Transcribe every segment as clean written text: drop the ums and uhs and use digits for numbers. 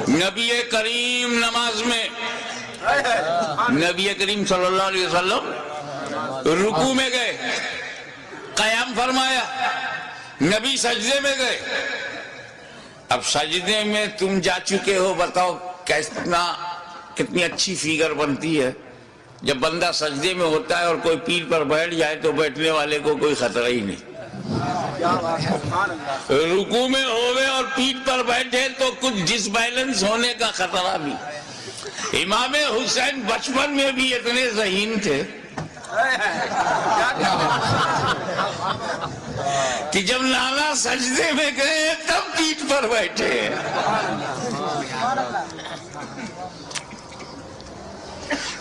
نبی کریم نماز میں نبی کریم صلی اللہ علیہ وسلم رکوع میں گئے، قیام فرمایا، نبی سجدے میں گئے۔ اب سجدے میں تم جا چکے ہو، بتاؤ کتنی اچھی فیگر بنتی ہے جب بندہ سجدے میں ہوتا ہے اور کوئی پیر پر بیٹھ جائے تو بیٹھنے والے کو کوئی خطرہ ہی نہیں۔ رکوع میں ہوئے اور پیٹھ پر بیٹھے تو کچھ ڈس بیلنس ہونے کا خطرہ بھی۔ امام حسین بچپن میں بھی اتنے ذہین تھے کہ جب نانا سجدے میں گئے تب پیٹھ پر بیٹھے۔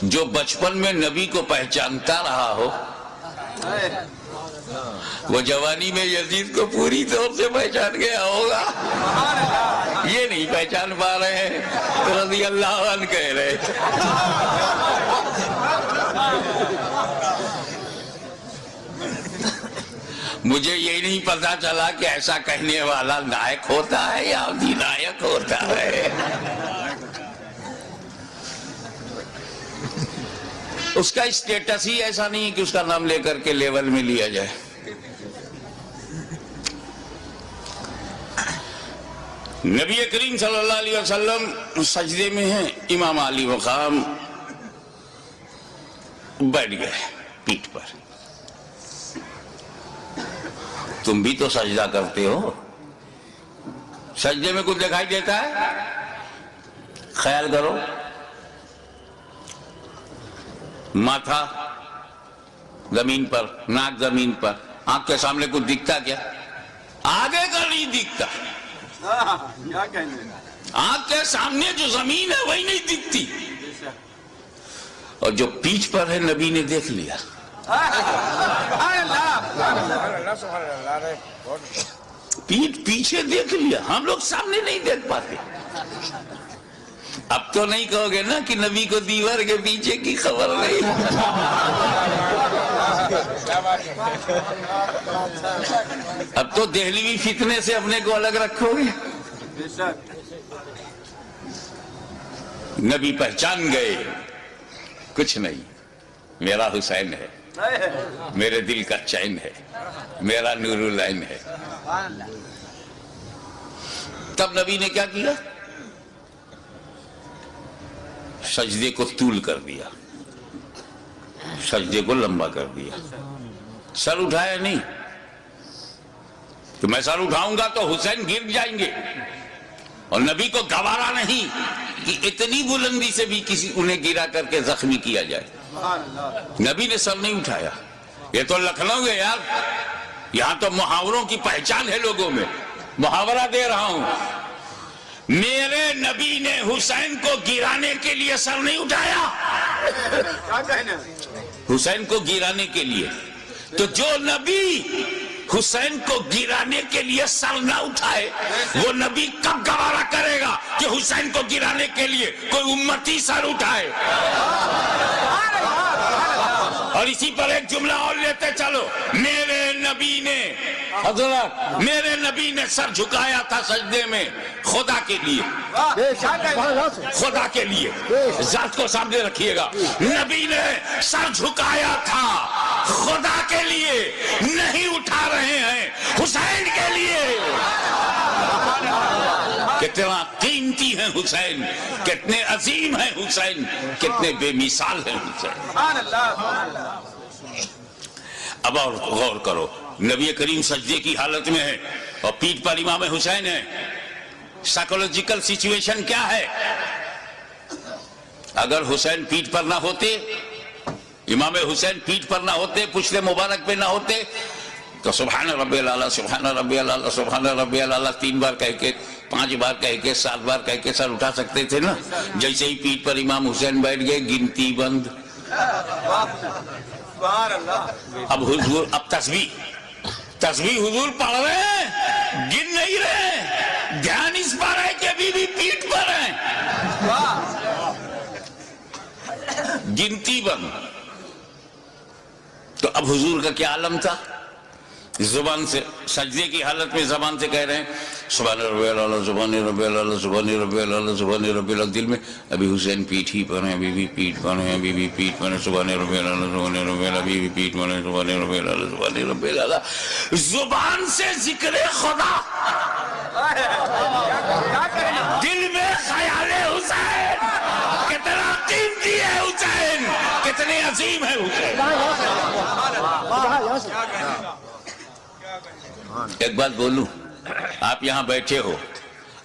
جو بچپن میں نبی کو پہچانتا رہا ہو وہ جوانی میں یزید کو پوری طور سے پہچان گیا ہوگا۔ یہ نہیں پہچان پا رہے ہیں، رضی اللہ عنہ کہہ رہے۔ مجھے یہ نہیں پتا چلا کہ ایسا کہنے والا نائک ہوتا ہے یا ادھینائک ہوتا ہے۔ اس کا اسٹیٹس ہی ایسا نہیں کہ اس کا نام لے کر کے لیول میں لیا جائے۔ نبی کریم صلی اللہ علیہ وسلم سجدے میں ہیں، امام علی مقام بیٹھ گئے پیٹھ پر۔ تم بھی تو سجدہ کرتے ہو، سجدے میں کچھ دکھائی دیتا ہے؟ خیال کرو، ماتھا زمین پر، ناک زمین پر، آنکھ کے سامنے کچھ دکھتا کیا؟ آگے کا نہیں دکھتا۔ آنکھ کے سامنے جو زمین ہے وہی نہیں دکھتی، اور جو پیٹھ پر ہے نبی نے دیکھ لیا۔ پیٹھ پیچھے دیکھ لیا، ہم لوگ سامنے نہیں دیکھ پاتے۔ اب تو نہیں کہو گے نا کہ نبی کو دیوار کے پیچھے کی خبر نہیں۔ اب تو دہلوی فتنے سے اپنے کو الگ رکھو گے۔ نبی پہچان گئے، کچھ نہیں، میرا حسین ہے، میرے دل کا چین ہے، میرا نور العین ہے۔ تب نبی نے کیا کیا؟ سجدے کو طول کر دیا، سجدے کو لمبا کر دیا، سر اٹھایا نہیں کہ میں سر اٹھاؤں گا تو حسین گر جائیں گے، اور نبی کو گوارا نہیں کہ اتنی بلندی سے بھی کسی انہیں گرا کر کے زخمی کیا جائے۔ نبی نے سر نہیں اٹھایا۔ یہ تو لکھنؤ ہے یار، یہاں تو محاوروں کی پہچان ہے لوگوں میں۔ محاورہ دے رہا ہوں، میرے نبی نے حسین کو گرانے کے لیے سر نہیں اٹھایا، حسین کو گرانے کے لیے۔ تو جو نبی حسین کو گرانے کے لیے سر نہ اٹھائے وہ نبی کب گوارا کرے گا کہ حسین کو گرانے کے لیے کوئی امتی سر اٹھائے؟ اور اسی پر ایک جملہ اور لیتے چلو، میرے نبی نے، حضرت میرے نبی نے سر جھکایا تھا سجدے میں خدا کے لیے، خدا کے لیے، ذات کو سامنے رکھیے گا۔ نبی نے سر جھکایا تھا خدا کے لیے، نہیں اٹھا رہے ہیں حسین کے لیے۔ کتنا قیمتی ہیں حسین، کتنے عظیم ہیں حسین، کتنے بے مثال ہیں حسین۔ اب اور غور کرو، نبی کریم سجدے کی حالت میں ہے اور پیٹھ پر امام حسین ہے۔ سائیکولوجیکل سچویشن کیا ہے؟ اگر حسین پیٹھ پر نہ ہوتے، امام حسین پیٹھ پر نہ ہوتے، پشت مبارک پہ نہ ہوتے، تو سبحان ربی الاعلیٰ، سبحان ربی الاعلیٰ، سبحان ربی الاعلیٰ 3 بار کہہ کے، 5 بار کہہ کے، 7 بار کہہ کے سر اٹھا سکتے تھے نا۔ جیسے ہی پیٹھ پر امام حسین بیٹھ گئے، گنتی بند۔ اب حضور، اب تسبیح حضور پڑھ رہے ہیں، گن نہیں رہے، دھیان اس پر ہے کہ ابھی بھی پیٹھ پر ہیں، گنتی بند۔ تو اب حضور کا کیا عالم تھا؟ زبان سے سجدے کی حالت میں زبان سے کہہ رہے ہیں سبحان ربی اللہ سبحان ربی اللہ سبحان ربی اللہ سبحان ربی اللہ، دل میں ابھی حسین پیٹھ ہی پر ہیں، ابھی بھی پیٹھ پر ہیں، ابھی بھی پیٹھ پر ہیں، سبحان ربی اللہ سبحان ربی اللہ، ابھی بھی پیٹھ پر ہیں، سبحان ربی اللہ سبحان ربی اللہ۔ زبان سے ذکر خدا، دل میں خیال حسین، کتنا قیمتی ہے حسین، کتنے عظیم ہے حسین۔ ایک بات بولوں، آپ یہاں بیٹھے ہو،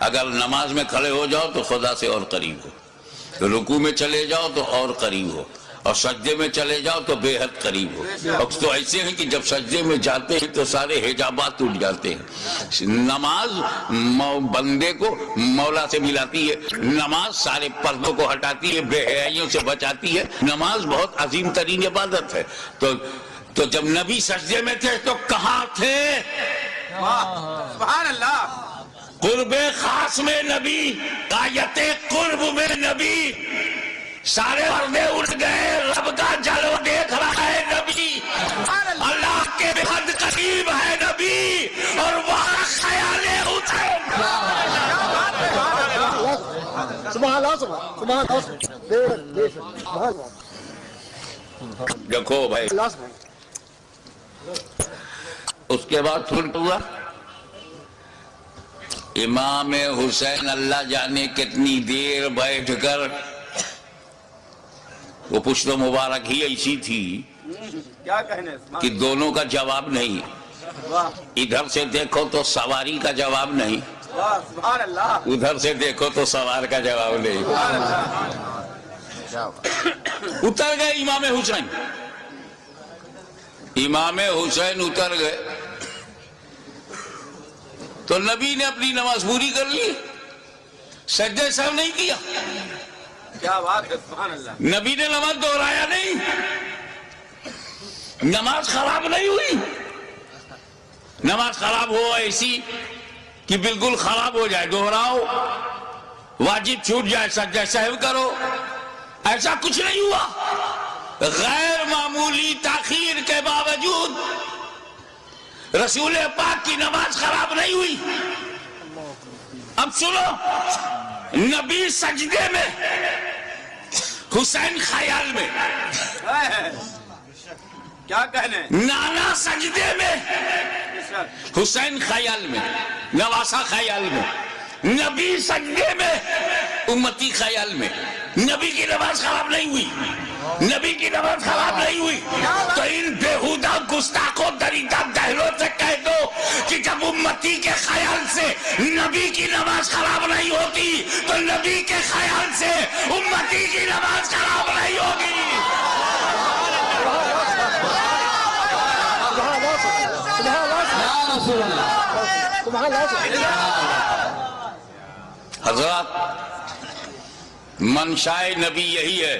اگر نماز میں کھڑے ہو جاؤ تو خدا سے اور قریب ہو، رکوع میں چلے جاؤ تو اور قریب ہو، اور سجدے میں چلے جاؤ تو بے حد قریب ہو۔ اور تو ایسے ہیں کہ جب سجدے میں جاتے ہیں تو سارے حجابات ٹوٹ جاتے ہیں۔ نماز بندے کو مولا سے ملاتی ہے، نماز سارے پردوں کو ہٹاتی ہے، بے حیائیوں سے بچاتی ہے، نماز بہت عظیم ترین عبادت ہے۔ تو جب نبی سجدے میں تھے تو کہاں تھے؟ سبحان اللہ، قرب خاص میں نبی، آیت قرب میں نبی، سارے پردے اٹھ گئے، رب کا جلوہ دیکھ رہا ہے نبی، اللہ کے بہت قریب ہے نبی، اور وہاں خیال حسین۔ سبحان اللہ سبحان اللہ۔ دیکھو بھائی، اس کے بعد پھر ہوا امام حسین اللہ جانے کتنی دیر بیٹھ کر، وہ پشت مبارک ہی ایسی تھی کیا کہنے، کہ دونوں کا جواب نہیں، ادھر سے دیکھو تو سواری کا جواب نہیں، سبحان اللہ، ادھر سے دیکھو تو سوار کا جواب نہیں۔ اتر گئے امام حسین، امام حسین اتر گئے تو نبی نے اپنی نماز پوری کر لی، سجدہ سر نہیں کیا، کیا بات ہے، سبحان اللہ، نبی نے نماز دہرایا نہیں، نماز خراب نہیں ہوئی، نماز خراب ہو ایسی کہ بالکل خراب ہو جائے، دہراؤ، واجب چھوٹ جائے، سجدہ سہو کرو، ایسا کچھ نہیں ہوا۔ غیر معمولی تاخیر کے باوجود رسول پاک کی نماز خراب نہیں ہوئی۔ اب سنو، نبی سجدے میں، حسین خیال میں، کیا کہنے، نانا سجدے میں، حسین خیال میں، نواسا خیال میں، نبی سجدے میں، امتی خیال میں، نبی کی نماز خراب نہیں ہوئی، نبی کی نماز خراب نہیں ہوئی۔ تو ان بےہودہ گستاخوں دریدہ دہلوں سے کہہ دو کہ جب امتی کے خیال سے نبی کی نماز خراب نہیں ہوتی تو نبی کے خیال سے امتی کی نماز خراب نہیں ہوگی۔ حضرات، منشائے نبی یہی ہے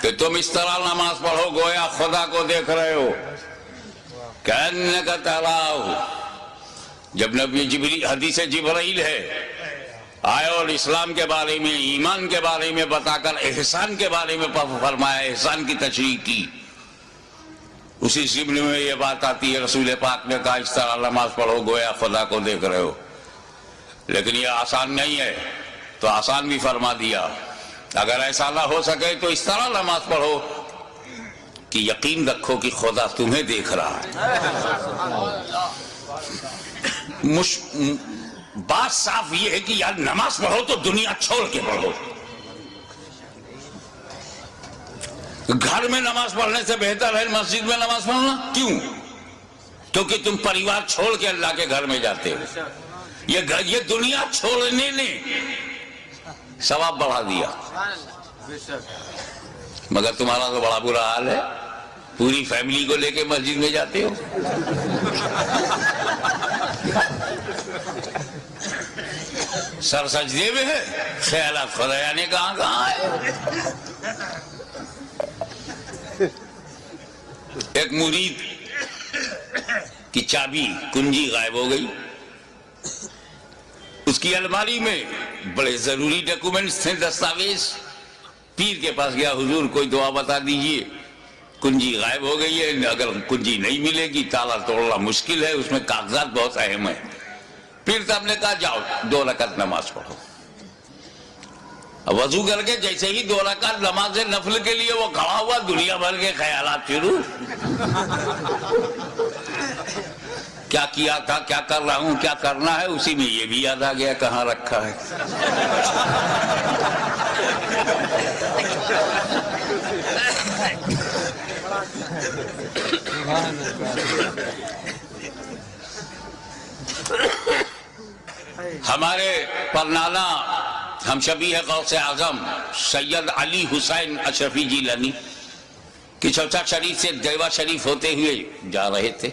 کہ تم اس طرح نماز پڑھو گویا خدا کو دیکھ رہے ہو، کأنک تراہ۔ جب نبی حدیث جبرائیل ہے، آئے اور اسلام کے بارے میں، ایمان کے بارے میں بتا کر احسان کے بارے میں فرمایا، احسان کی تشریح کی، اسی ضمن میں یہ بات آتی ہے، رسول پاک نے کہا اس طرح نماز پڑھو گویا خدا کو دیکھ رہے ہو۔ لیکن یہ آسان نہیں ہے، تو آسان بھی فرما دیا، اگر ایسا نہ ہو سکے تو اس طرح نماز پڑھو کہ یقین رکھو کہ خدا تمہیں دیکھ رہا ہے۔ بات صاف یہ ہے کہ یار نماز پڑھو تو دنیا چھوڑ کے پڑھو۔ گھر میں نماز پڑھنے سے بہتر ہے مسجد میں نماز پڑھنا، کیوں؟ کیونکہ تم پریوار چھوڑ کے اللہ کے گھر میں جاتے ہو۔ یہ دنیا چھوڑنے نے ثواب بڑھا دیا، مگر تمہارا تو بڑا برا حال ہے، پوری فیملی کو لے کے مسجد میں جاتے ہو۔ سر سجدے میں ہے، خیالات خدا نے کہاں ہے۔ ایک مرید کی چابی کنجی غائب ہو گئی، اس کی الماری میں بڑے ضروری ڈاکومنٹس تھے، دستاویز۔ پیر کے پاس گیا، حضور کوئی دعا بتا دیجئے۔ کنجی غائب ہو گئی ہے، اگر کنجی نہیں ملے گی تالا توڑنا مشکل ہے، اس میں کاغذات بہت اہم ہیں. پھر صاحب نے کہا جاؤ 2 رکعت نماز پڑھو. وضو کر کے جیسے ہی 2 رکعت نماز نفل کے لیے وہ کھڑا ہوا، دنیا بھر کے خیالات شروع. کیا کیا تھا، کیا کر رہا ہوں، کیا کرنا ہے، اسی میں یہ بھی یاد آ گیا کہاں رکھا ہے. ہمارے پرنالہ ہم شبیہ غوث اعظم سید علی حسین اشرفی جیلانی کی چوچا شریف سے دیوا شریف ہوتے ہوئے جا رہے تھے.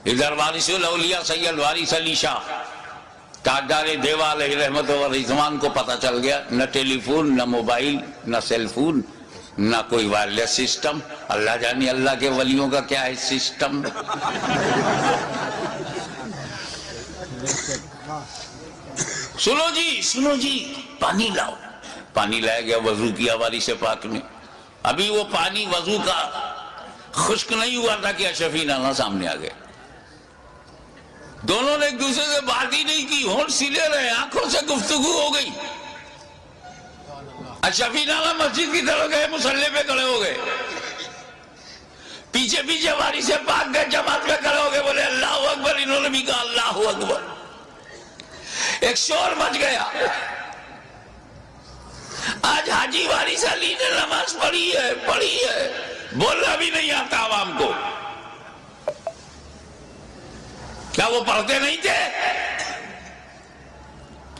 ادھر وارث الاولیاء سید وارث علی شاہ تاجدار دیوا علیہ رحمت و رضوان کو پتہ چل گیا، نہ ٹیلی فون، نہ موبائل، نہ سیل فون، نہ کوئی وائرلیس سسٹم. اللہ جانے اللہ کے ولیوں کا کیا ہے سسٹم. سنو جی پانی لاؤ. پانی لایا گیا، وضو کیا وارث پاک نے. ابھی وہ پانی وضو کا خشک نہیں ہوا تھا کہ اشرفی نانا سامنے آ گئے. دونوں نے ایک دوسرے سے بات ہی نہیں کی، ہونٹ سلے رہے، آنکھوں سے گفتگو ہو گئی. اشرفی نانا مسجد کی طرف گئے، مصلی پہ کھڑے ہو گئے. پیچھے پیچھے وارث پاک گئے، جماعت میں کھڑے ہو گئے، بولے اللہ اکبر. انہوں نے بھی کہا اللہ اکبر. ایک شور مچ گیا. آج حاجی وارث علی نے نماز پڑھی ہے، بولنا بھی نہیں آتا عوام کو. کیا وہ پڑھتے نہیں تھے؟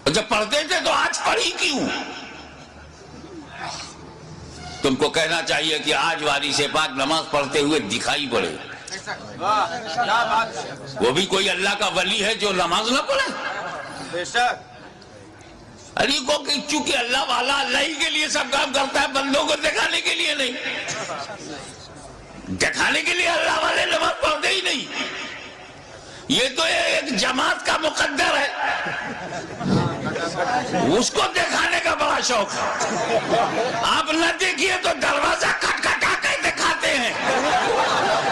جب پڑھتے تھے تو آج پڑھی کیوں؟ تم کو کہنا چاہیے کہ آج وارث پاک نماز پڑھتے ہوئے دکھائی پڑے. وہ بھی کوئی اللہ کا ولی ہے جو نماز نہ پڑھے؟ بے شک. علی کو کہ چونکہ اللہ والا اللہ ہی کے لیے سب کام کرتا ہے، بندوں کو دکھانے کے لیے نہیں. دکھانے کے لیے اللہ والے نماز پڑھتے ہی نہیں. یہ تو ایک جماعت کا مقدر ہے، اس کو دکھانے کا بڑا شوق ہے. آپ نہ دیکھیے تو دروازہ کھٹکھٹا کے دکھاتے ہیں.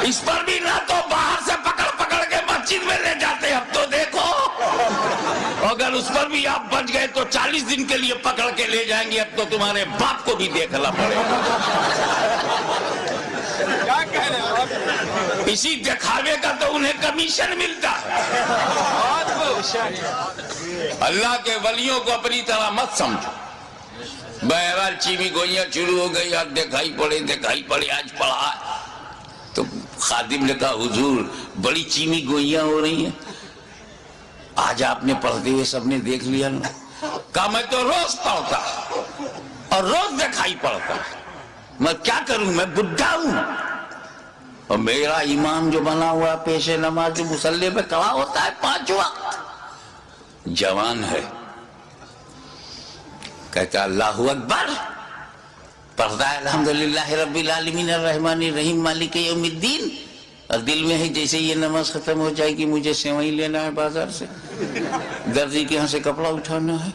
اس پر بھی نہ تو باہر سے پکڑ کے مسجد میں لے جاتے. اب تو دیکھو، اگر اس پر بھی آپ بچ گئے تو 40 دن کے لیے پکڑ کے لے جائیں گے. اب تو تمہارے باپ کو بھی دیکھنا پڑے گا. کیا کہہ رہے ہیں؟ اسی دکھاوے کا تو انہیں کمیشن ملتا ہے. اللہ کے ولیوں کو اپنی طرح مت سمجھو. بہرحال چیمی گوئیاں شروع ہو گئی، آج دکھائی پڑے آج پڑھا. تو خادم نے کہا حضور بڑی چیمی گوئیاں ہو رہی ہیں، آج آپ نے پڑھتے ہوئے سب نے دیکھ لیا نا. کہا میں تو روز پڑھتا اور روز دکھائی پڑھتا، میں کیا کروں، میں بڈھا ہوں. اور میرا امام جو بنا ہوا پیش نماز جو مصلی پہ کھڑا ہوتا ہے 5 وقت، جوان ہے. کہتا اللہ اکبر، پڑھتا ہے الحمدللہ رب العالمین الرحمن الرحیم مالک یوم الدین. اور دل میں ہے جیسے یہ نماز ختم ہو جائے گی مجھے سیوئی لینا ہے بازار سے، درزی کے ہاں سے کپڑا اٹھانا ہے،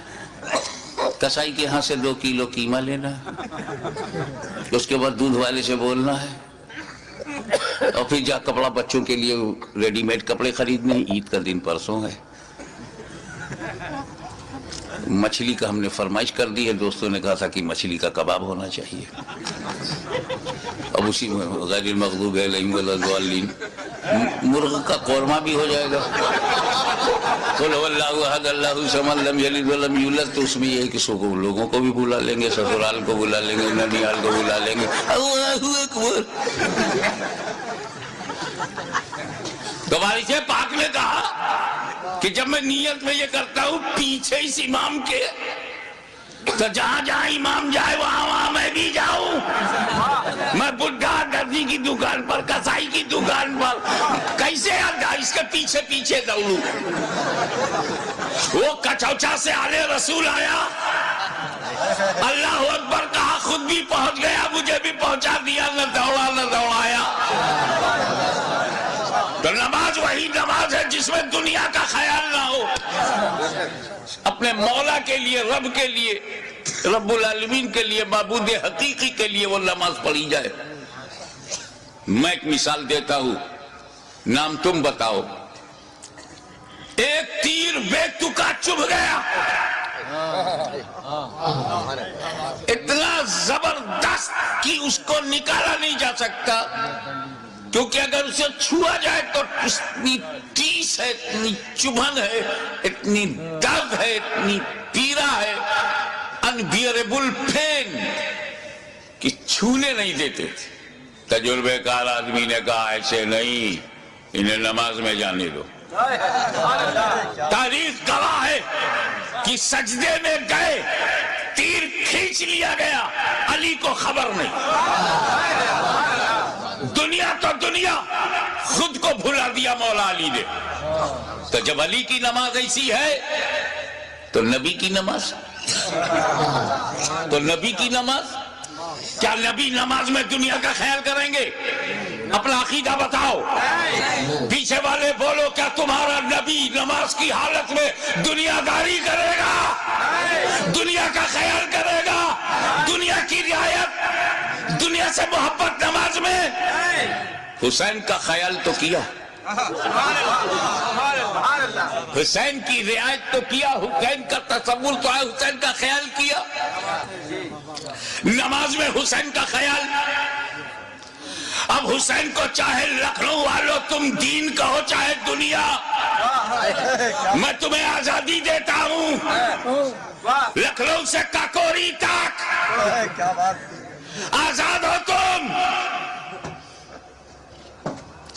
کسائی کے ہاں سے 2 کلو قیمہ لینا ہے، اس کے بعد دودھ والے سے بولنا ہے، اور پھر جا کپڑا بچوں کے لیے ریڈی میڈ کپڑے خریدنے. عید کا دن پرسوں ہے. مچھلی کا ہم نے فرمائش کر دی ہے، دوستوں نے کہا تھا کہ مچھلی کا کباب ہونا چاہیے. اب اسی میں غیر المغضوب علیہم ولا الضالین مرغ کا قورمہ بھی ہو جائے گا. قل هو اللہ احد اللہ الصمد لم یلد ولم یولد. تو اس میں یہ ہے کہ لوگوں کو بھی بلا لیں گے، سسرال کو بلا لیں گے، ننیال کو بلا لیں گے. اللہ اکبر. تو وارث پاک نے کہا کہ جب میں نیت میں یہ کرتا ہوں پیچھے اس امام کے، تو جہاں جہاں امام جائے وہاں میں بھی جاؤں. میں بڈھا درزی کی دکان پر، کسائی کی دکان پر، کیسے اس کے پیچھے پیچھے دوڑوں. وہ کچوچا سے آلے رسول آیا، اللہ اکبر کہا، خود بھی پہنچ گیا، مجھے بھی پہنچا دیا، نہ دوڑا نہ دوڑایا. تو نماز وہی نماز ہے جس میں دنیا کا خیال نہ ہو. اپنے مولا کے لیے، رب کے لیے، رب العالمین کے لیے، معبود حقیقی کے لیے وہ نماز پڑھی جائے. میں ایک مثال دیتا ہوں، نام تم بتاؤ. ایک تیر بے تکا چبھ گیا، اتنا زبردست کہ اس کو نکالا نہیں جا سکتا، کیونکہ اگر اسے چھوا جائے تو اتنی ٹیس ہے، اتنی چبھن ہے، اتنی درد ہے، اتنی پیرا ہے، انبیئریبل پین کہ چھونے نہیں دیتے تھے. تجربے کار آدمی نے کہا ایسے نہیں، انہیں نماز میں جانے دو. تاریخ گواہ ہے کہ سجدے میں گئے، تیر کھینچ لیا گیا، علی کو خبر نہیں. دنیا تو دنیا، خود کو بھلا دیا مولا علی نے. تو جب علی کی نماز ایسی ہے تو نبی کی نماز، کیا نبی نماز میں دنیا کا خیال کریں گے؟ اپنا عقیدہ بتاؤ. پیچھے والے بولو، کیا تمہارا نبی نماز کی حالت میں دنیا داری کرے گا؟ دنیا کا خیال کرے گا؟ دنیا کی رعایت، دنیا سے محبت نماز میں؟ حسین کا خیال تو کیا، حسین کی رعایت تو کیا، حسین کا تصور تو ہے، حسین کا خیال کیا. نماز میں حسین کا خیال. اب حسین کو چاہے لکھنؤ والو تم دین کہو چاہے دنیا، میں تمہیں آزادی دیتا ہوں. لکھنؤ سے کاکوری تک آزاد ہو تم.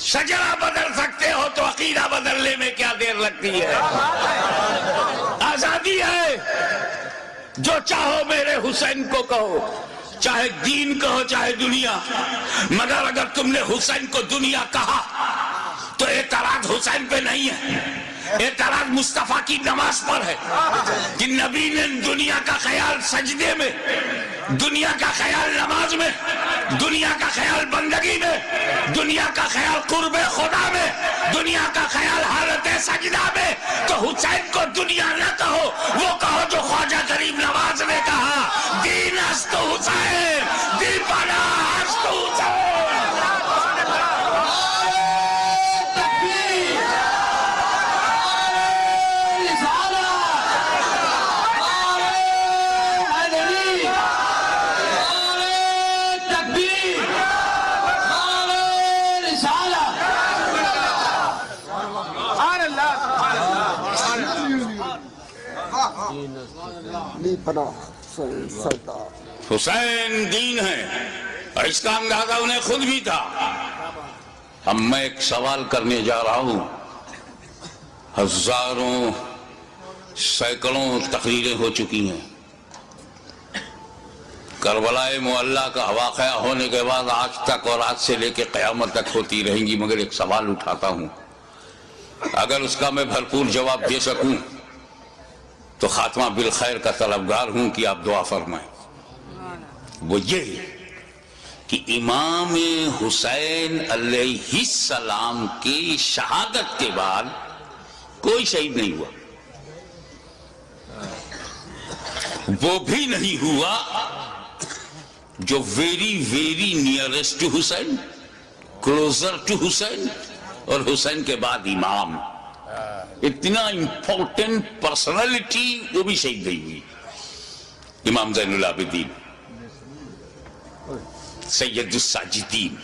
شجرہ بدل سکتے ہو تو عقیدہ بدلنے میں کیا دیر لگتی ہے؟ آزادی ہے. جو چاہو میرے حسین کو کہو، چاہے دین کہو چاہے دنیا. مگر اگر تم نے حسین کو دنیا کہا تو اعتراض حسین پہ نہیں ہے، اعتراض مصطفیٰ کی نماز پر ہے کہ نبی نے دنیا کا خیال سجدے میں، دنیا کا خیال نماز میں، دنیا کا خیال بندگی میں، دنیا کا خیال قرب خدا میں، دنیا کا خیال حالت سجدہ میں. تو حسین کو دنیا نہ کہو، وہ کہو جو خواجہ غریب نواز نے کہا، دین است حسین، دین پناہ است حسین. حسین دین ہے، اور اس کا اندازہ انہیں خود بھی تھا. اب میں ایک سوال کرنے جا رہا ہوں. ہزاروں سینکڑوں تقریریں ہو چکی ہیں. کربلا معلی کا واقعہ ہونے کے بعد آج تک اور آج سے لے کے قیامت تک ہوتی رہیں گی. مگر ایک سوال اٹھاتا ہوں، اگر اس کا میں بھرپور جواب دے سکوں تو خاتمہ بالخیر کا طلبگار ہوں کہ آپ دعا فرمائیں. وہ یہ کہ امام حسین علیہ السلام کی شہادت کے بعد کوئی شہید نہیں ہوا. وہ بھی نہیں ہوا جو very nearest to Hussain, closer to Hussain, اور حسین کے بعد امام. اتنا امپورٹنٹ پرسنالٹی وہ بھی شہید نہیں ہوئی. امام زین العابدین، سید الساجدین،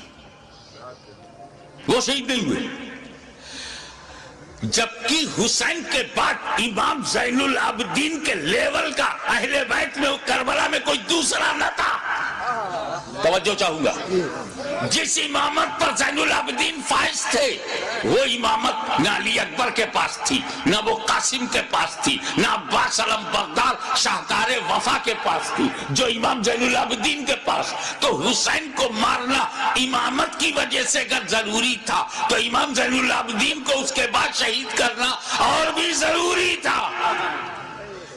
وہ شہید نہیں ہوئے. جبکہ حسین کے بعد امام زین العابدین کے لیول کا اہل بیت میں کربلا میں کوئی دوسرا نہ تھا. توجہ چاہوں گا. جس امامت پر زین العابدین فائز تھے وہ امامت نہ علی اکبر کے پاس تھی، نہ وہ قاسم کے پاس تھی، نہ عباس علم بغداد شاہکار وفا کے پاس تھی جو امام زین العابدین کے پاس. تو حسین کو مارنا امامت کی وجہ سے اگر ضروری تھا تو امام زین العابدین کو اس کے بعد شہید کرنا اور بھی ضروری تھا.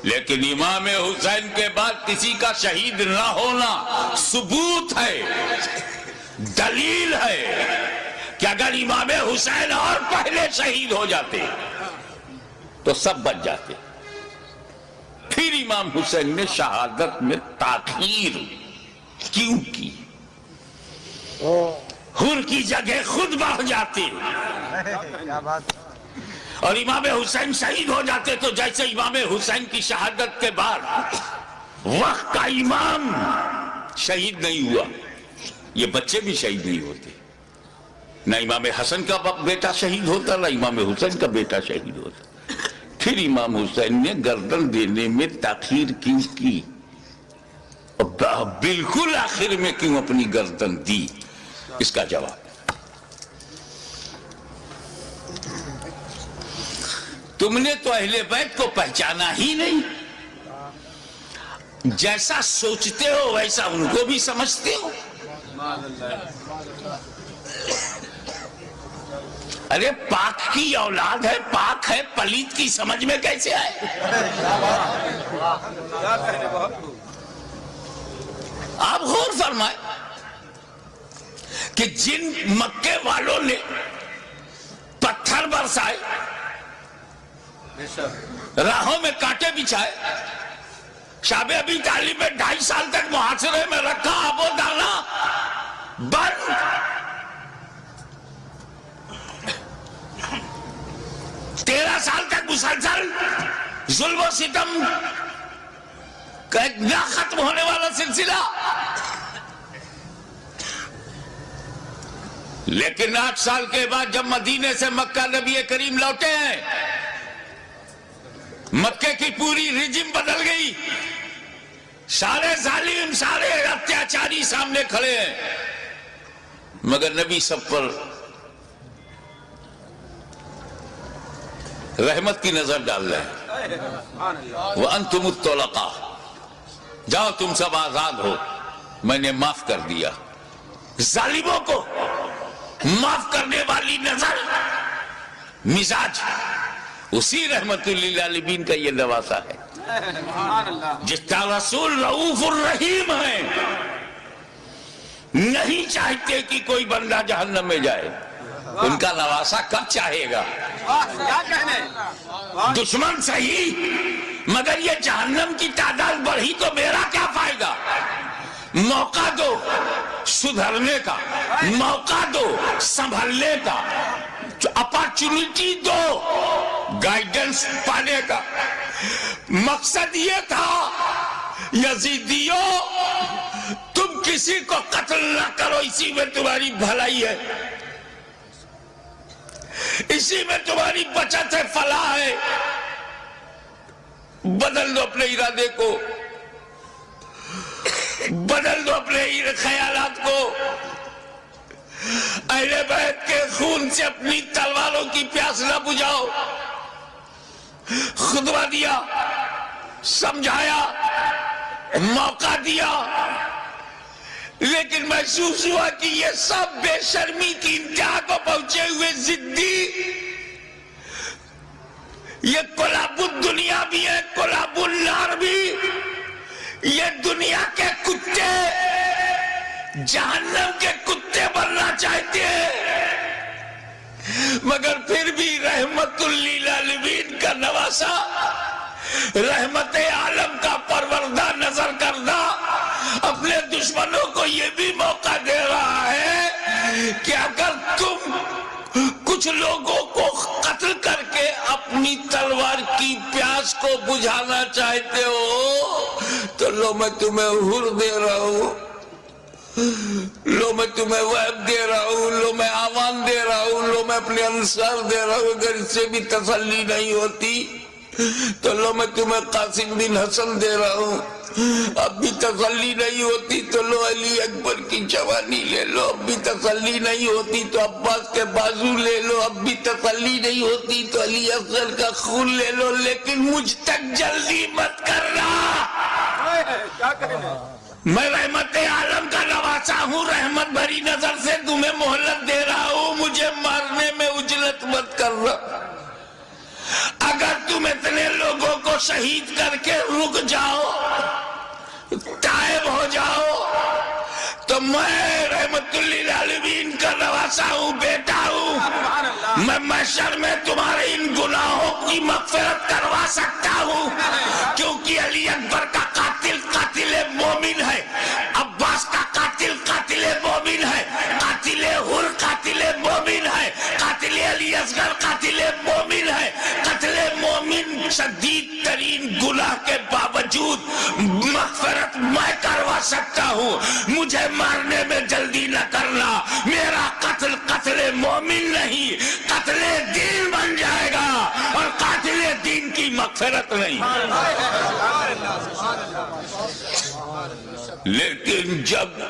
لیکن امام حسین کے بعد کسی کا شہید نہ ہونا ثبوت ہے، دلیل ہے کہ اگر امام حسین اور پہلے شہید ہو جاتے تو سب بچ جاتے. پھر امام حسین نے شہادت میں تاخیر کیوں کی؟ حور کی جگہ خود بڑھ جاتی اور امام حسین شہید ہو جاتے تو جیسے امام حسین کی شہادت کے بعد وقت کا امام شہید نہیں ہوا، یہ بچے بھی شہید نہیں ہوتے، نہ امام حسن کا بیٹا شہید ہوتا نہ امام حسین کا بیٹا شہید ہوتا۔ پھر امام حسین نے گردن دینے میں تاخیر کیوں کی، بالکل آخر میں کیوں اپنی گردن دی؟ اس کا جواب تم نے تو اہل بیت کو پہچانا ہی نہیں، جیسا سوچتے ہو ویسا ان کو بھی سمجھتے ہو۔ ارے پاک کی اولاد ہے، پاک ہے، پلیت کی سمجھ میں کیسے آئے؟ آپ غور فرمائے کہ جن مکے والوں نے پتھر برسائے، راہوں میں کانٹے بچھائے، شاب ابی طالب میں 2.5 سال تک محاصرے میں رکھا، آب و دانا بند، 13 سال تک مسلسل ظلم و ستم کا ایک نہ ختم ہونے والا سلسلہ، لیکن 8 سال کے بعد جب مدینے سے مکہ نبی کریم لوٹے ہیں، مکے کی پوری رجم بدل گئی، سارے ظالم سارے اتیاچاری سامنے کھڑے ہیں، مگر نبی سب پر رحمت کی نظر ڈال رہے ہیں۔ وَأَنْتُمُ الطُّلَقَاءُ، جاؤ تم سب آزاد ہو، میں نے معاف کر دیا۔ ظالموں کو معاف کرنے والی نظر، مزاج، اسی رحمت للعالمین کا یہ نواسا ہے، جس کا رسول رؤوف الرحیم ہے، نہیں چاہتے کہ کوئی بندہ جہنم میں جائے، ان کا نواسا کب چاہے گا؟ دشمن صحیح، مگر یہ جہنم کی تعداد بڑھی تو میرا کیا فائدہ؟ موقع دو سدھرنے کا، موقع دو سنبھلنے کا، اپارچونٹی دو گائیڈنس پانے کا۔ مقصد یہ تھا یزیدیوں تم کسی کو قتل نہ کرو، اسی میں تمہاری بھلائی ہے، اسی میں تمہاری بچت ہے، فلاح ہے۔ بدل دو اپنے ارادے کو، بدل دو اپنے خیالات کو، اہل بیت کے خون سے اپنی تلواروں کی پیاس نہ بجھاؤ۔ خطبہ دیا، سمجھایا، موقع دیا، لیکن محسوس ہوا کہ یہ سب بے شرمی کی انتہا کو پہنچے ہوئے ضدی، یہ کلاب الدنیا بھی ہے، کلاب النار بھی، یہ دنیا کے کتے جہنم کے کتے بننا چاہتے ہیں، مگر پھر بھی رحمت للعالمین کا نواسا، رحمت عالم کا پروردہ نظر کردہ اپنے دشمنوں کو یہ بھی موقع دے رہا ہے کہ اگر تم کچھ لوگوں کو قتل کر کے اپنی تلوار کی پیاس کو بجھانا چاہتے ہو تو لو میں تمہیں حور دے رہا ہوں، لو میں تمہیں وہب دے رہا ہوں، لو میں آوان دے رہا ہوں، لو میں اپنے انصار دے رہا ہوں۔ اگر اس سے بھی تسلی نہیں ہوتی تو لو میں تمہیں قاسم بن حسن دے رہا ہوں، اب بھی تسلی نہیں ہوتی تو لو علی اکبر کی جوانی لے لو، اب بھی تسلی نہیں ہوتی تو عباس کے بازو لے لو، اب بھی تسلی نہیں ہوتی تو علی اصغر کا خون لے لو، لیکن مجھ تک جلدی مت کرنا، میں رحمت عالم کا نواسا ہوں، رحمت بھری نظر سے تمہیں مہلت دے رہا ہوں، مجھے مارنے میں اجلت مت کرنا۔ اگر تم اتنے لوگوں کو شہید کر کے رک جاؤ، تائب ہو جاؤ، تو میں رحمت للعالمین کا نواسا ہوں، بیٹا ہوں، میں محشر میں تمہارے ان گناہوں کی مغفرت کروا سکتا ہوں، کیونکہ علی اکبر کا قاتل قاتل مومن ہے، عباس کا قاتل قاتل مومن ہے، قاتل حر مومن نہیں، قتل دین بن جائے گا، اور قاتل دین کی مغفرت نہیں۔ لیکن جب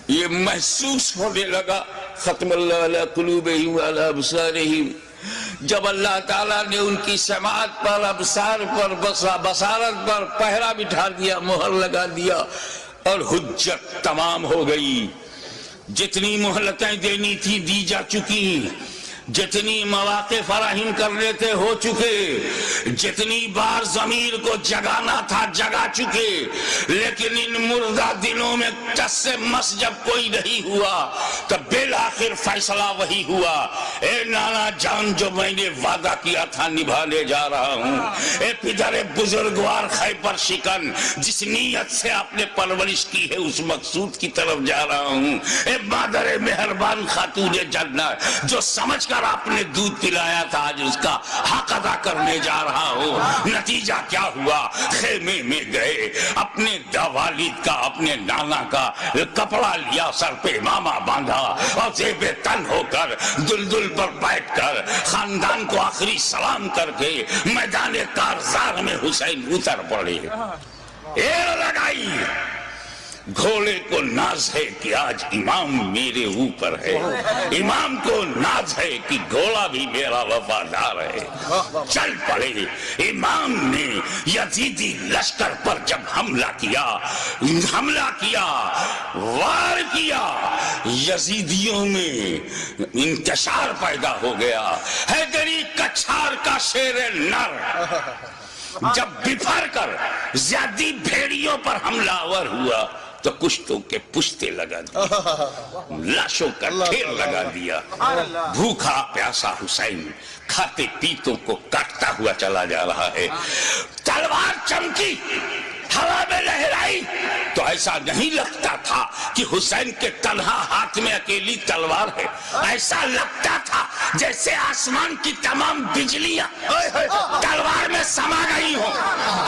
یہ محسوس ہونے لگا، ختم اللہ علی قلوبہم وعلی ابصارہم، جب اللہ تعالیٰ نے ان کی سماعت پر، ابصار پر، بصارت پر پہرا بٹھا دیا، مہر لگا دیا، اور حجت تمام ہو گئی، جتنی مہلتیں دینی تھی دی جا چکی، جتنی مواقع فراہم کرنے تھے ہو چکے، جتنی بار ضمیر کو جگانا تھا جگا چکے، لیکن ان مردہ دنوں میں ٹس سے مس جب کوئی نہیں ہوا، تب بالآخر فیصلہ وہی ہوا، اے نانا جان جو میں نے وعدہ کیا تھا نبھانے جا رہا ہوں، اے پدر بزرگوار خیبر شکن جس نیت سے آپ نے پرورش کی ہے اس مقصود کی طرف جا رہا ہوں، اے مادر مہربان خاتون جنت جو سمجھ کر آپ نے دودھ پلایا تھا آج اس کا حق ادا کرنے جا رہا ہوں۔ نتیجہ کیا ہوا؟ خیمے میں گئے، اپنے والد کا، اپنے نانا کا کپڑا لیا، سر پہ امامہ باندھا، اور زیب تن ہو کر دلدل پر بیٹھ کر خاندان کو آخری سلام کر کے میدان کارزار میں حسین اتر پڑے۔ ایر لگائی، گھوڑے کو ناز ہے کہ آج امام میرے اوپر ہے، امام کو ناز ہے کہ گھوڑا بھی میرا وفادار ہے۔ چل پڑے، امام نے یزیدی لشکر پر جب حملہ کیا، وار کیا، یزیدیوں میں انتشار پیدا ہو گیا۔ حیدری کچھار کا شیر نر جب بفر کر زیادی بھیڑیوں پر حملہ آور ہوا تو کشتوں کے پشتے لگا دیا، لاشوں کا ڈھیر لگا دیا۔ بھوکا پیاسا حسین کھاتے پیتوں کو کاٹتا ہوا چلا جا رہا ہے۔ تلوار چمکی، ہوا میں لہرائی تو ایسا نہیں لگتا تھا کہ حسین کے تنہا ہاتھ میں اکیلی تلوار ہے، ایسا لگتا تھا جیسے آسمان کی تمام بجلیاں تلوار میں سما گئی ہوں،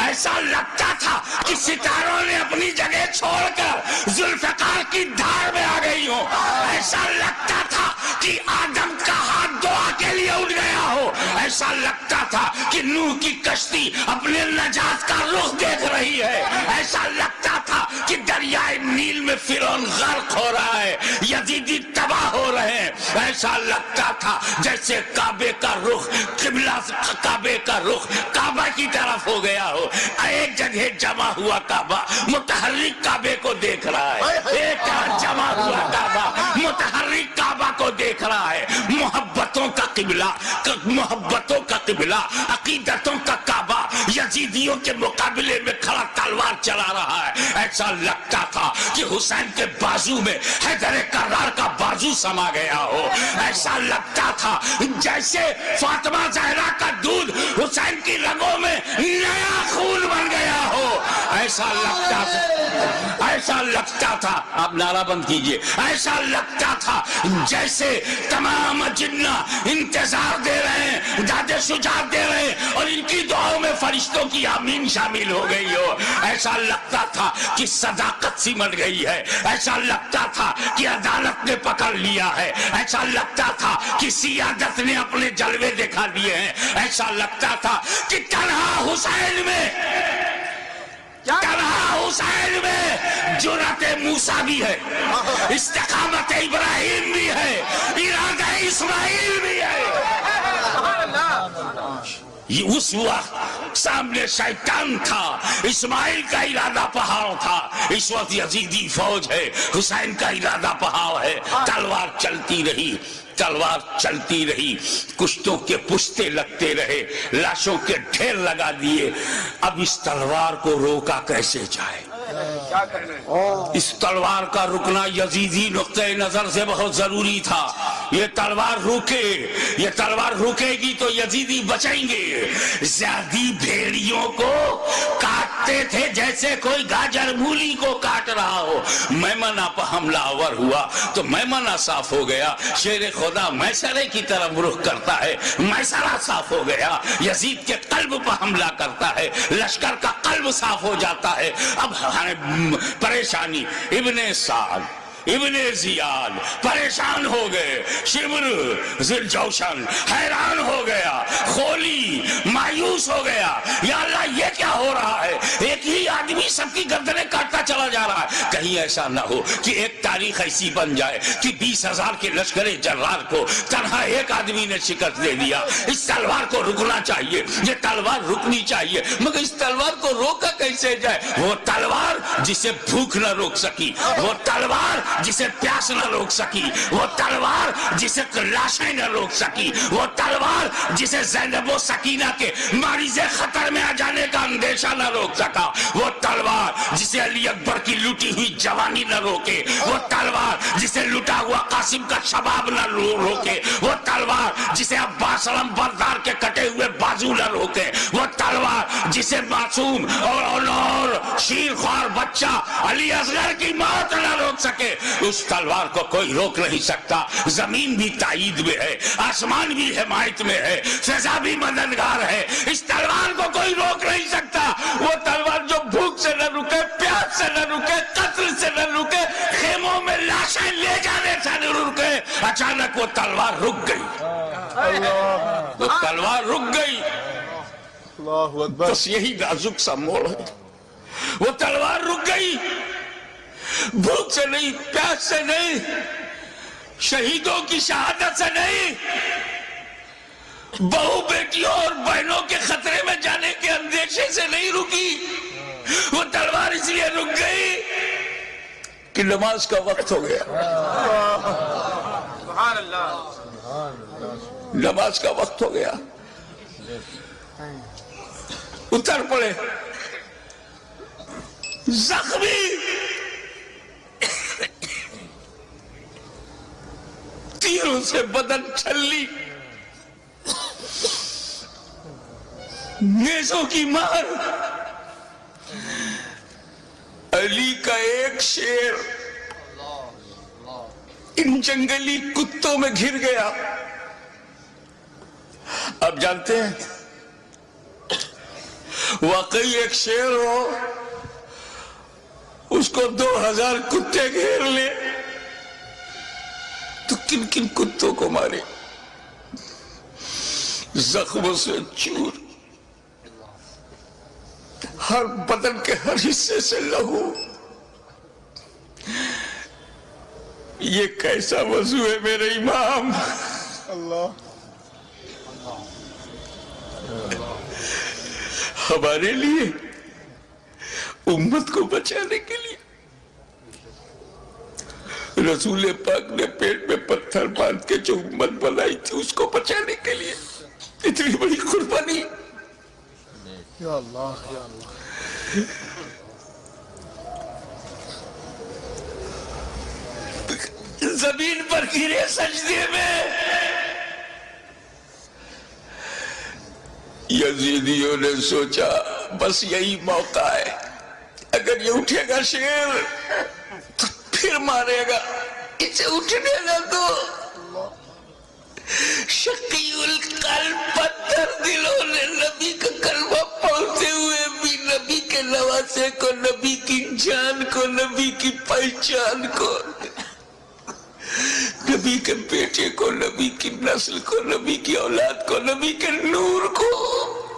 ایسا لگتا تھا کہ ستاروں نے اپنی جگہ چھوڑ کر ذوالفقار کی دھار میں آ گئی ہوں، ایسا لگتا تھا کہ آدم کا ہاتھ دعا کے لیے اٹھ گیا ہو، ایسا لگتا تھا کہ نوح کی کشتی اپنے نجات کا رخ دیکھ رہی ہے، ایسا لگتا تھا کہ دریائے نیل میں فرعون غرق ہو رہا ہے، یزیدی تباہ ہو رہے ہیں، ایسا لگتا تھا جیسے کعبے کا رخ کعبہ کی طرف ہو گیا ہو، ایک جگہ جمع ہوا کعبہ متحرک کعبے کو دیکھ رہا ہے، ایک جمع ہوا کعبہ متحرک کعبہ کو دیکھ رہا ہے، محبتوں کا قبلہ، عقیدتوں کا کعبہ یزیدیوں کے مقابلے میں کھڑا تلوار چلا رہا ہے۔ ایسا لگتا تھا کہ حسین کے بازو میں حیدر کرار کا بازو سما گیا ہو، ایسا لگتا تھا جیسے فاطمہ زہرا کا دودھ حسین کی رگوں میں نیا خون بن گیا ہو، ایسا لگتا تھا آپ نعرہ بند کیجئے، ایسا لگتا تھا جیسے تمام جنہ انتظار دے رہے ہیں، داد شجاعت دے رہے ہیں، اور ان کی دعاؤں میں فرشتوں کی آمین شامل ہو گئی ہو، ایسا لگتا تھا کہ صداقت سمٹ گئی ہے، ایسا لگتا تھا کہ عدالت نے پکڑ لیا ہے، ایسا لگتا تھا کہ سیادت نے اپنے جلوے دکھا دیے ہیں، ایسا لگتا تھا کہ تنہا حسین میں جرأت موسیٰ بھی ہے، استقامت ابراہیم بھی ہے، ارادہ اسماعیل بھی ہے۔ اس وقت سامنے شیطان تھا، اسماعیل کا ارادہ پہاڑ تھا، اس وقت یزیدی فوج ہے، حسین کا ارادہ پہاڑ ہے، تلوار چلتی رہی، کشتوں کے پشتے لگتے رہے، لاشوں کے ڈھیر لگا دیے۔ اب اس تلوار کو روکا کیسے جائے؟ اس تلوار کا رکنا یزیدی نقطہ نظر سے بہت ضروری تھا۔ یہ تلوار رکے گی تو یزیدی بچیں گے۔ زیادی بھیڑیوں کو کاٹتے تھے جیسے کوئی گاجر مولی کو کاٹ رہا ہو۔ میمنہ پر حملہ آور ہوا تو میمنہ صاف ہو گیا، شیر خدا میسرے کی طرف رخ کرتا ہے، میسرہ صاف ہو گیا، یزید کے قلب پر حملہ کرتا ہے، لشکر کا قلب صاف ہو جاتا ہے۔ اب پریشانی ابن سعد ابن زیاد پریشان ہو گئے، شمر ذوالجوشن حیران ہو گیا، خولی مایوس ہو گیا، یا اللہ یہ کیا ہو رہا ہے؟ ایک ہی آدمی سب کی گردنیں کاٹتا چلا جا رہا ہے، کہیں ایسا نہ ہو کہ ایک تاریخ ایسی بن جائے کہ 20,000 کے لشکر جرار کو تنہا ایک آدمی نے شکست دے دیا۔ اس تلوار کو رکنا چاہیے، یہ تلوار رکنی چاہیے، مگر اس تلوار کو روکا کیسے جائے؟ وہ تلوار جسے بھوک نہ روک سکی، وہ تلوار جسے پیاس نہ روک سکی، وہ تلوار جسے لاشیں نہ روک سکی، وہ تلوار جسے زینب و سکینہ کے مریض خطر میں آ جانے کا اندیشہ نہ روک سکا، وہ تلوار جسے علی اکبر کی لوٹی ہوئی جوانی نہ روکے، وہ تلوار جسے لٹا ہوا قاسم کا شباب نہ روکے، وہ تلوار جسے عباس علم بردار کے کٹے ہوئے بازو نہ روکے، وہ تلوار جسے معصوم اور شیر خوار بچہ علی اصغر کی موت نہ روک سکے، اس تلوار کو کوئی روک نہیں سکتا۔ زمین بھی تائید میں ہے، آسمان بھی حمایت میں ہے، فضا بھی مددگار ہے، اس تلوار کو کوئی روک نہیں سکتا۔ وہ تلوار جو بھوک سے نہ رکے، پیاس سے نہ رکے، قتل سے نہ رکے، خیموں میں لاشیں لے جانے سے نہ رکے، اچانک وہ تلوار رک گئی، وہ تلوار رک گئی۔ اللہ اکبر۔ بس یہی نازک سا موڑ ہے، وہ تلوار رک گئی، بھوک سے نہیں، پیاس سے نہیں، شہیدوں کی شہادت سے نہیں، بہو بیٹیوں اور بہنوں کے خطرے میں جانے کے اندیشے سے نہیں رکی، وہ تلوار اس لیے رک گئی کہ نماز کا وقت ہو گیا، سبحان اللہ، نماز کا وقت ہو گیا، اتر پڑے زخمی، تیروں سے بدن چھلی، نیزوں کی مار، علی کا ایک شیر ان جنگلی کتوں میں گھر گیا۔ آپ جانتے ہیں واقعی ایک شیر ہو، اس کو 2000 کتے گھیر لے تو کن کن کتوں کو مارے، زخموں سے چور، ہر بدن کے ہر حصے سے لہو۔ یہ کیسا وضو ہے میرے امام؟ اللہ ہمارے لیے، امت کو بچانے کے لیے رسول پاک نے پیٹ میں پتھر باندھ کے جو امت بنائی تھی، اس کو بچانے کے لیے اتنی بڑی قربانی۔ یا اللہ یا اللہ۔ زمین پر گرے سجدے میں، یزیدیوں نے سوچا بس یہی موقع ہے، اگر یہ اٹھے گا شیر تو پھر مارے گا، اسے اٹھنے گا تو شقی القلب پتھر دلوں نے نبی کا کلمہ پڑھتے ہوئے بھی نبی کے نواسے کو، نبی کی جان کو، نبی کی پہچان کو، نبی کے بیٹے کو، نبی کی نسل کو، نبی کی اولاد کو، نبی کے نور کو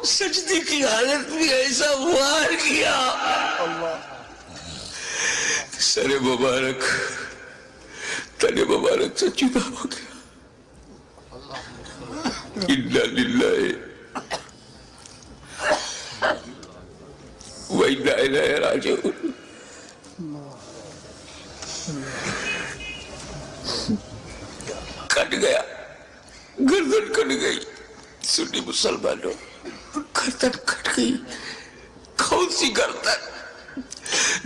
سجدے کی حالت میں ایسا وار کیا، سر مبارک تن مبارک سے جدا ہو گیا۔ انا للہ و انا الیہ راجعون۔ کٹ گیا، گردن کٹ گئی، سنی مسلمانوں، گردن کٹ گئی۔ کون سی گردن؟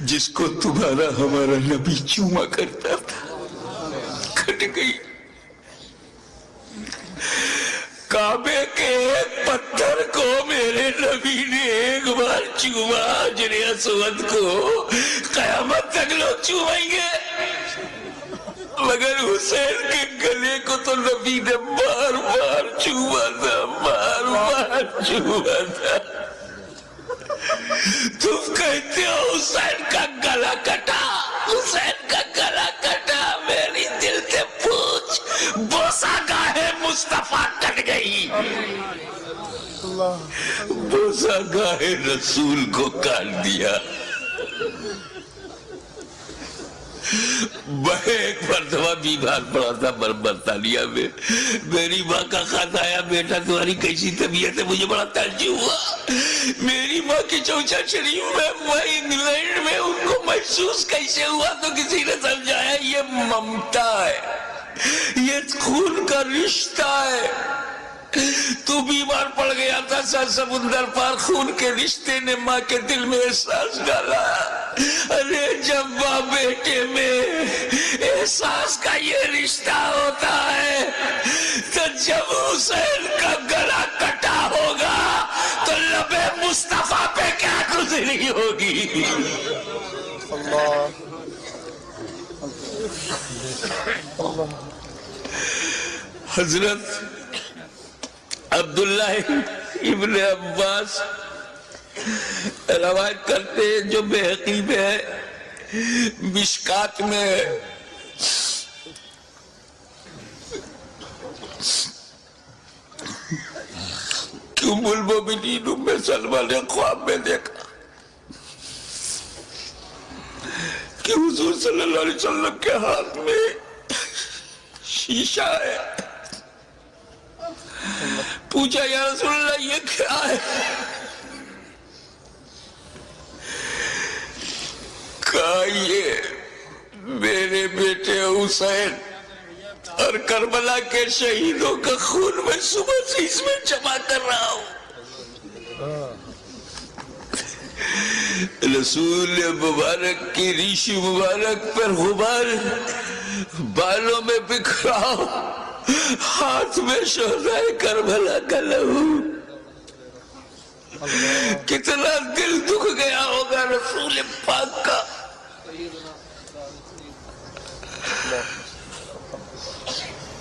جس کو تمہارا ہمارا نبی چوما کرتا تھا، کٹ گئی۔ کعبے کے ایک پتھر کو میرے نبی نے ایک بار چوما، حجر اسود کو قیامت تک لوگ چومیں گے، مگر حسین کے گلے کو تو نبی نے بار بار چوما تھا، بار بار چوما تھا۔ تم کہتے ہو حسین کا گلا کٹا، حسین کا گلا کٹا، پناہگاہ رسول کو کاٹ دیا. میں ایک مرتبہ بیمار پڑا تھا برطانیہ میں. میری ماں کا خط آیا, بیٹا تمہاری کیسی طبیعت ہے؟ مجھے بڑا تعجب ہوا. میری ماں کی چوچا شریف میں انگلینڈ میں ان کو محسوس کیسے ہوا؟ تو کسی نے سمجھایا یہ ممتا ہے, یہ خون کا رشتہ ہے. تو بیمار پڑ گیا تھا, سر سمندر پار خون کے رشتے نے ماں کے دل میں احساس ڈالا. ارے جب ماں بیٹے میں احساس کا یہ رشتہ ہوتا ہے تو جب حسین کا گلا کٹا ہوگا تو لبے مصطفیٰ پہ کیا گزری ہوگی. اللہ اللہ. حضرت عبداللہ ابن عباس روایت کرتے ہیں, جو بحقی میں ہے, مشکات میں کہ ام المومنین ام سلمہ نے خواب میں دیکھا کہ حضور صلی اللہ علیہ وسلم کے ہاتھ میں شیشہ ہے. پوچھا یا رسول اللہ یہ کیا ہے؟ کہا یہ میرے بیٹے حسین اور کربلا کے شہیدوں کا خون میں صبح سے اس میں جمع کر رہا ہوں. رسول مبارک کی ریشی مبارک پر غبار, بالوں میں بکھرا, ہاتھ میں شہدائے کربلا کا لہو. کتنا دل دکھ گیا ہوگا رسول پاک کا.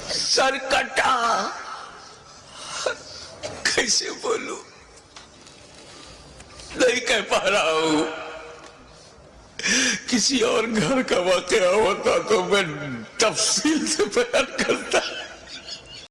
سر کٹا, کیسے بولوں, نہیں کہہ پا رہا ہوں. کسی اور گھر کا واقعہ ہوتا تو میں تفصیل سے بیان کرتا.